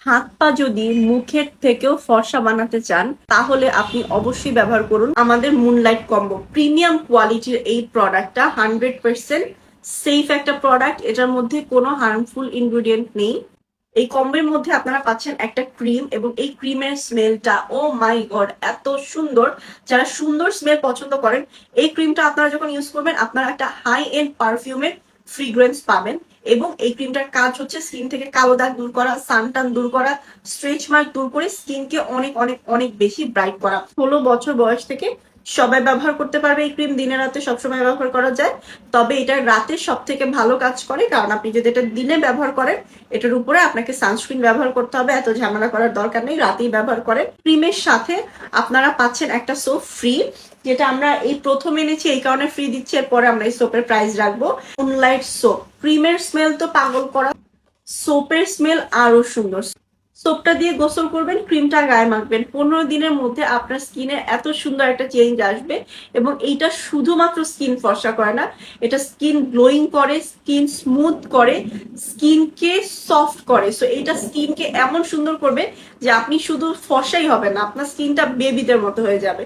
হাত পা যদি মুখের থেকেও ফর্সা বানাতে চান তাহলে আপনি অবশ্যই ব্যবহার করুন আমাদের মুনলাইট কম্বো। প্রিমিয়াম কোয়ালিটির এই প্রোডাক্টটা 100% সেফ একটা প্রোডাক্ট, এটার মধ্যে কোনো হার্মফুল ইনগ্রেডিয়েন্ট নেই। এই কম্বোর মধ্যে আপনারা পাচ্ছেন একটা ক্রিম এবং এই ক্রিমের স্মেলটা ও মাই গড এত সুন্দর। যারা সুন্দর স্মেল পছন্দ করেন এই ক্রিমটা আপনারা যখন ইউজ করবেন আপনারা একটা হাই এন্ড পারফিউমের ফ্রিগ্রেন্স পাবেন। এবং এই ক্রিমটার কাজ হচ্ছে স্কিন থেকে কালো দাগ দূর করা, সানটান দূর করা, স্ট্রেচ মার্ক দূর করে স্কিনকে অনেক অনেক অনেক বেশি ব্রাইট করা। 16 বছর বয়স থেকে সবাই ব্যবহার করতে পারবে এই ক্রিম, দিনে রাতে সবসময় ব্যবহার করা যায়। তবে এটা রাতে সব থেকে ভালো কাজ করে, কারণ আপনি যদি এটা দিনে ব্যবহার করেন এটার উপরে আপনাকে সানস্ক্রিন ব্যবহার করতে হবে, এত ঝামেলা করার দরকার নেই, রাতেই ব্যবহার করেন। ক্রিমের সাথে আপনারা পাচ্ছেন একটা সোপ ফ্রি, যেটা আমরা এই প্রথম এনেছি এই কারণে ফ্রি দিচ্ছি, এরপরে আমরা এই সোপের প্রাইস রাখবো। মুনলাইট সোপ, ক্রিমের স্মেল তো পাগল করা, সোপের স্মেল আরো সুন্দর। সোপটা দিয়ে গোসল করবেন, ক্রিমটা গায়ে মাখবেন, 15 দিনের মধ্যে আপনার স্কিনে এত সুন্দর একটা চেঞ্জ আসবে। এবং এইটা শুধুমাত্র স্কিন ফর্সা করে না, এটা স্কিন গ্লোয়িং করে, স্কিন স্মুথ করে, স্কিনকে সফট করে। সো এটা স্কিনকে এমন সুন্দর করবে যে আপনি শুধু ফর্সাই হবে না, আপনার স্কিনটা বেবিদের মতো হয়ে যাবে।